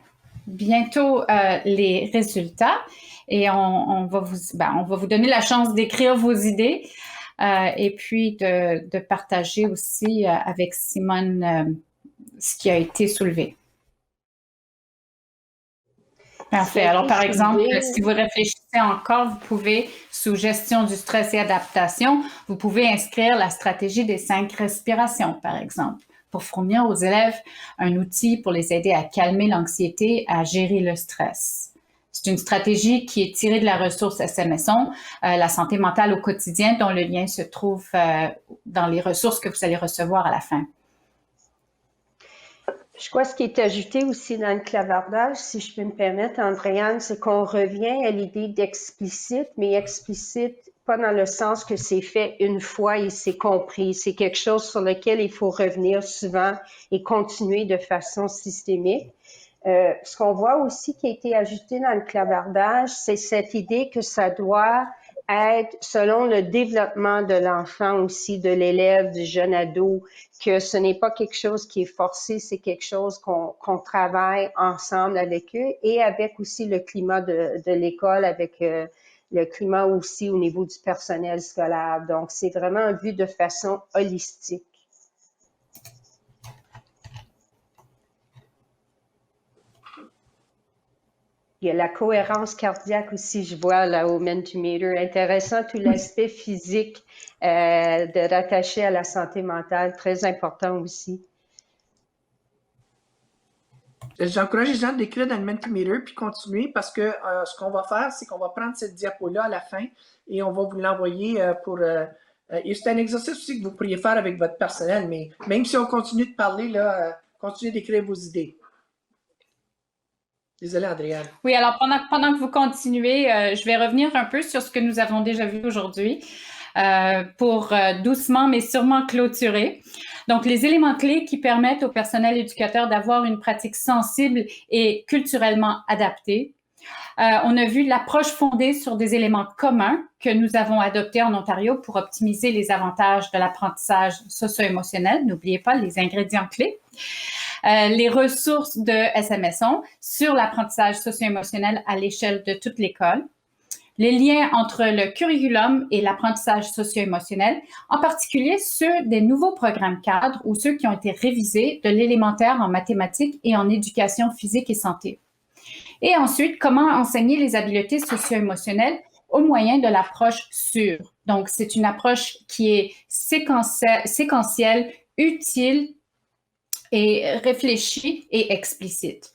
bientôt les résultats et on va vous donner la chance d'écrire vos idées et puis de partager aussi avec Simone ce qui a été soulevé. Parfait. Alors, par exemple, si vous réfléchissez encore, vous pouvez, sous gestion du stress et adaptation, vous pouvez inscrire la stratégie des 5 respirations, par exemple, pour fournir aux élèves un outil pour les aider à calmer l'anxiété, à gérer le stress. C'est une stratégie qui est tirée de la ressource SMSON, la santé mentale au quotidien, dont le lien se trouve dans les ressources que vous allez recevoir à la fin. Je crois que ce qui est ajouté aussi dans le clavardage, si je peux me permettre, Andréane, c'est qu'on revient à l'idée d'explicite, mais explicite pas dans le sens que c'est fait une fois et c'est compris. C'est quelque chose sur lequel il faut revenir souvent et continuer de façon systémique. Ce qu'on voit aussi qui a été ajouté dans le clavardage, c'est cette idée que ça doit être selon le développement de l'enfant aussi, de l'élève, du jeune ado, que ce n'est pas quelque chose qui est forcé, c'est quelque chose qu'on travaille ensemble avec eux et avec aussi le climat de l'école, avec le climat aussi au niveau du personnel scolaire. Donc, c'est vraiment vu de façon holistique. Il y a la cohérence cardiaque aussi, je vois là au Mentimeter. Intéressant, tout l'aspect physique de rattacher à la santé mentale, très important aussi. J'encourage les gens d'écrire dans le Mentimeter puis continuer parce que ce qu'on va faire, c'est qu'on va prendre cette diapo-là à la fin et on va vous l'envoyer pour... et c'est un exercice aussi que vous pourriez faire avec votre personnel, mais même si on continue de parler, là, continuez d'écrire vos idées. Désolée, Adrienne. Oui, alors pendant que vous continuez, je vais revenir un peu sur ce que nous avons déjà vu aujourd'hui pour doucement mais sûrement clôturer. Donc, les éléments clés qui permettent au personnel éducateur d'avoir une pratique sensible et culturellement adaptée. On a vu l'approche fondée sur des éléments communs que nous avons adoptés en Ontario pour optimiser les avantages de l'apprentissage socio-émotionnel. N'oubliez pas les ingrédients clés. Les ressources de SMSON sur l'apprentissage socio-émotionnel à l'échelle de toute l'école. Les liens entre le curriculum et l'apprentissage socio-émotionnel, en particulier ceux des nouveaux programmes cadres ou ceux qui ont été révisés de l'élémentaire en mathématiques et en éducation physique et santé. Et ensuite, comment enseigner les habiletés socio-émotionnelles au moyen de l'approche sûre. Donc, c'est une approche qui est séquentielle, utile et réfléchie et explicite.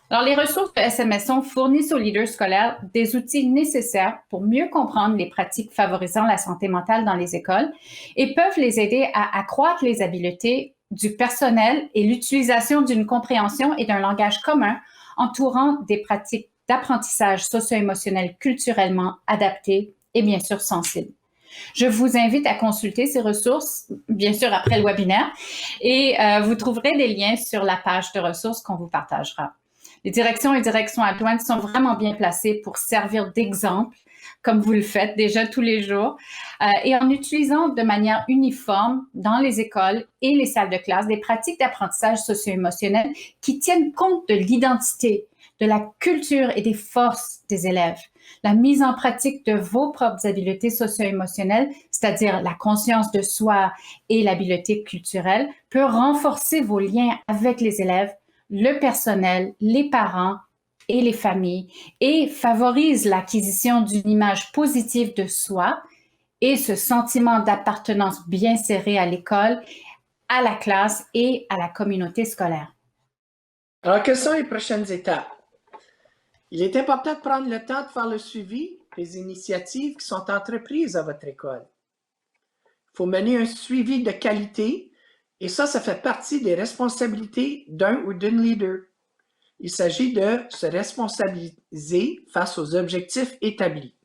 Alors, les ressources de SMSON fournissent aux leaders scolaires des outils nécessaires pour mieux comprendre les pratiques favorisant la santé mentale dans les écoles et peuvent les aider à accroître les habiletés du personnel et l'utilisation d'une compréhension et d'un langage commun entourant des pratiques d'apprentissage socio-émotionnel culturellement adaptées et bien sûr sensibles. Je vous invite à consulter ces ressources, bien sûr après le webinaire, et vous trouverez des liens sur la page de ressources qu'on vous partagera. Les directions et directions adjointes sont vraiment bien placées pour servir d'exemple, comme vous le faites déjà tous les jours, et en utilisant de manière uniforme dans les écoles et les salles de classe des pratiques d'apprentissage socio-émotionnel qui tiennent compte de l'identité, de la culture et des forces des élèves. La mise en pratique de vos propres habiletés socio-émotionnelles, c'est-à-dire la conscience de soi et l'habileté culturelle, peut renforcer vos liens avec les élèves, le personnel, les parents et les familles et favorise l'acquisition d'une image positive de soi et ce sentiment d'appartenance bien serré à l'école, à la classe et à la communauté scolaire. Alors, quelles sont les prochaines étapes? Il est important de prendre le temps de faire le suivi des initiatives qui sont entreprises à votre école. Il faut mener un suivi de qualité et ça fait partie des responsabilités d'un ou d'une leader. Il s'agit de se responsabiliser face aux objectifs établis.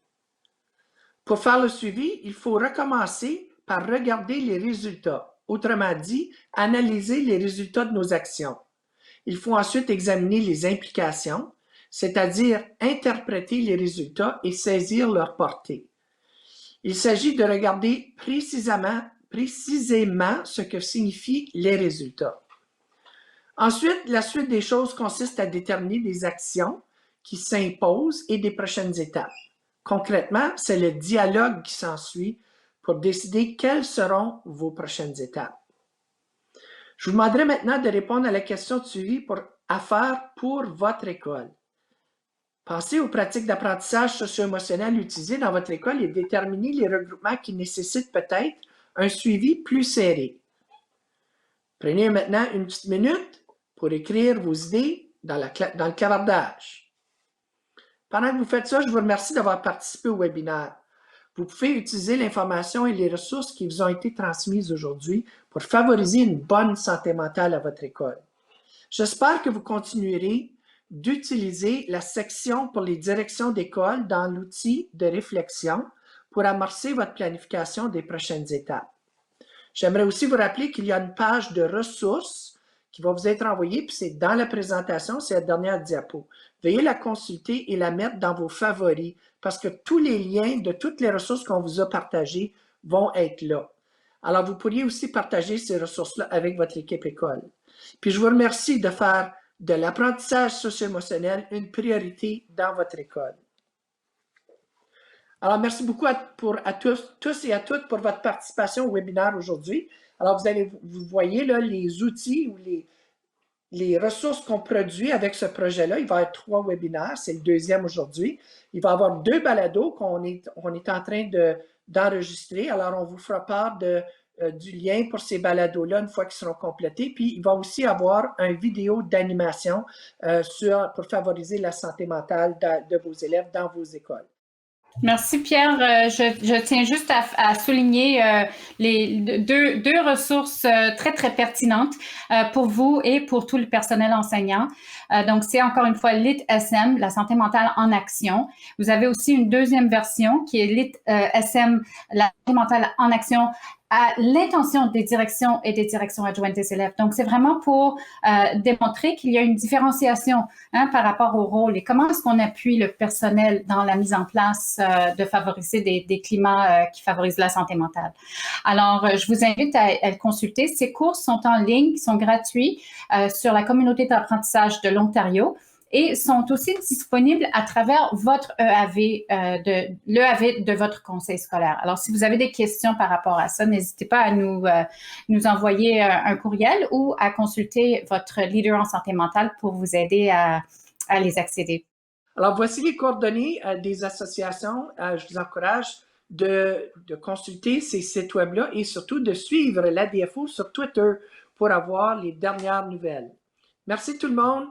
Pour faire le suivi, il faut recommencer par regarder les résultats. Autrement dit, analyser les résultats de nos actions. Il faut ensuite examiner les implications, c'est-à-dire interpréter les résultats et saisir leur portée. Il s'agit de regarder précisément ce que signifient les résultats. Ensuite, la suite des choses consiste à déterminer des actions qui s'imposent et des prochaines étapes. Concrètement, c'est le dialogue qui s'ensuit pour décider quelles seront vos prochaines étapes. Je vous demanderai maintenant de répondre à la question de suivi à faire pour votre école. Pensez aux pratiques d'apprentissage socio-émotionnel utilisées dans votre école et déterminez les regroupements qui nécessitent peut-être un suivi plus serré. Prenez maintenant une petite minute pour écrire vos idées dans le clavardage. Pendant que vous faites ça, je vous remercie d'avoir participé au webinaire. Vous pouvez utiliser l'information et les ressources qui vous ont été transmises aujourd'hui pour favoriser une bonne santé mentale à votre école. J'espère que vous continuerez d'utiliser la section pour les directions d'école dans l'outil de réflexion pour amorcer votre planification des prochaines étapes. J'aimerais aussi vous rappeler qu'il y a une page de ressources qui va vous être envoyée, puis c'est dans la présentation, c'est la dernière diapo. Veuillez la consulter et la mettre dans vos favoris parce que tous les liens de toutes les ressources qu'on vous a partagées vont être là. Alors, vous pourriez aussi partager ces ressources-là avec votre équipe école. Puis, je vous remercie de faire de l'apprentissage socio-émotionnel une priorité dans votre école. Alors, merci beaucoup à tous et à toutes pour votre participation au webinaire aujourd'hui. Alors, vous voyez là les outils ou les ressources qu'on produit avec ce projet-là. Il va y avoir 3 webinaires, c'est le 2e aujourd'hui. Il va y avoir 2 balados qu'on est en train d'enregistrer. Alors, on vous fera part du lien pour ces balados-là une fois qu'ils seront complétés. Puis, il va aussi avoir une vidéo d'animation pour favoriser la santé mentale de vos élèves dans vos écoles. Merci Pierre. Je tiens juste à souligner les deux ressources très, très pertinentes pour vous et pour tout le personnel enseignant. Donc, c'est encore une fois LIT-SM, la santé mentale en action. Vous avez aussi une deuxième version qui est LIT-SM, la santé mentale en action à l'intention des directions et des directions adjointes des élèves. Donc, c'est vraiment pour démontrer qu'il y a une différenciation par rapport au rôle et comment est-ce qu'on appuie le personnel dans la mise en place de favoriser des climats qui favorisent la santé mentale. Alors, je vous invite à le consulter. Ces cours sont en ligne, sont gratuits sur la communauté d'apprentissage de l'Ontario et sont aussi disponibles à travers votre l'EAV de votre conseil scolaire. Alors, si vous avez des questions par rapport à ça, n'hésitez pas à nous envoyer un courriel ou à consulter votre leader en santé mentale pour vous aider à les accéder. Alors, voici les coordonnées des associations. Je vous encourage de consulter ces sites web-là et surtout de suivre l'ADFO sur Twitter pour avoir les dernières nouvelles. Merci tout le monde.